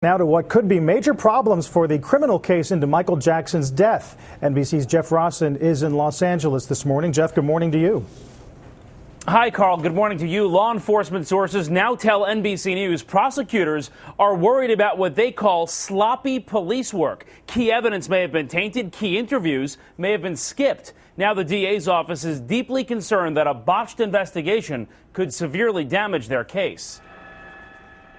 Now to what could be major problems for the criminal case into Michael Jackson's death. NBC's Jeff Rossin is in Los Angeles this morning. Jeff, good morning to you. Hi, Carl. Good morning to you. Law enforcement sources now tell NBC News prosecutors are worried about what they call sloppy police work. Key evidence may have been tainted. Key interviews may have been skipped. Now the DA's office is deeply concerned that a botched investigation could severely damage their case.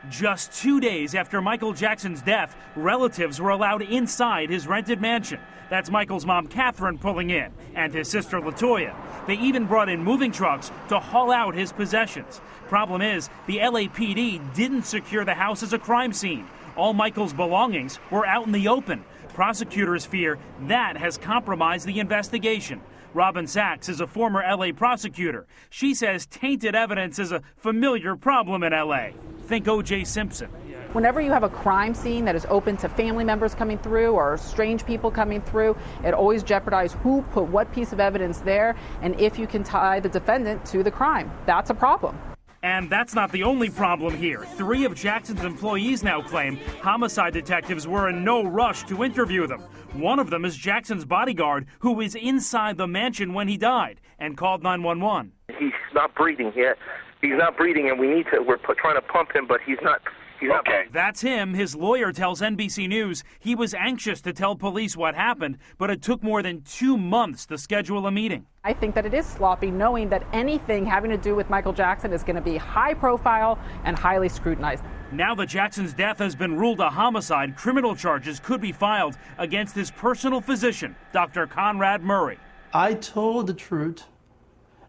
Just 2 days after Michael Jackson's death, relatives were allowed inside his rented mansion. That's Michael's mom, Catherine, pulling in, and his sister, Latoya. They even brought in moving trucks to haul out his possessions. Problem is, the LAPD didn't secure the house as a crime scene. All Michael's belongings were out in the open. Prosecutors fear that has compromised the investigation. Robin Sachs is a former LA prosecutor. She says tainted evidence is a familiar problem in LA. Think O.J. Simpson. Whenever you have a crime scene that is open to family members coming through or strange people coming through, it always jeopardizes who put what piece of evidence there and if you can tie the defendant to the crime. That's a problem. And that's not the only problem here. 3 of Jackson's employees now claim homicide detectives were in no rush to interview them. One of them is Jackson's bodyguard, who was inside the mansion when he died and called 911. He's not breathing yet. He's not breathing, and we're trying to pump him, but he's not. Okay. That's him. His lawyer tells NBC News he was anxious to tell police what happened, but it took more than 2 months to schedule a meeting. I think that it is sloppy, knowing that anything having to do with Michael Jackson is going to be high profile and highly scrutinized. Now that Jackson's death has been ruled a homicide, criminal charges could be filed against his personal physician, Dr. Conrad Murray. I told the truth,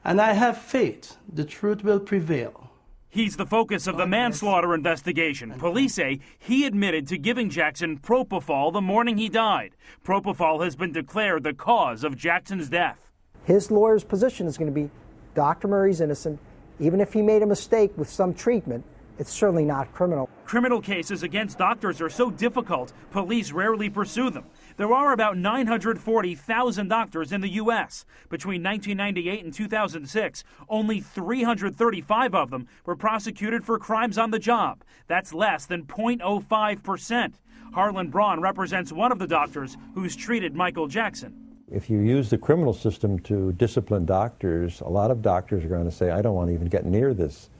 and I have faith the truth will prevail. He's the focus of the manslaughter investigation. Police say he admitted to giving Jackson propofol the morning he died. Propofol has been declared the cause of Jackson's death. His lawyer's position is going to be Dr. Murray's innocent. Even if he made a mistake with some treatment, it's certainly not criminal. Criminal cases against doctors are so difficult, police rarely pursue them. There are about 940,000 doctors in the U.S. Between 1998 and 2006, only 335 of them were prosecuted for crimes on the job. That's less than 0.05%. Harlan Braun represents one of the doctors who's treated Michael Jackson. If you use the criminal system to discipline doctors, a lot of doctors are going to say, I don't want to even get near this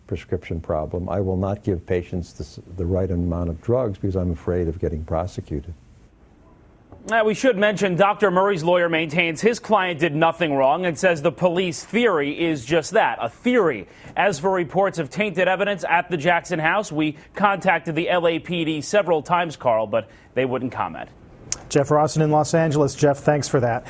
prescription problem. I will not give patients the right amount of drugs because I'm afraid of getting prosecuted. Now, we should mention Dr. Murray's lawyer maintains his client did nothing wrong and says the police theory is just that, a theory. As for reports of tainted evidence at the Jackson house, we contacted the LAPD several times, Carl, but they wouldn't comment. Jeff Rossin in Los Angeles. Jeff, thanks for that.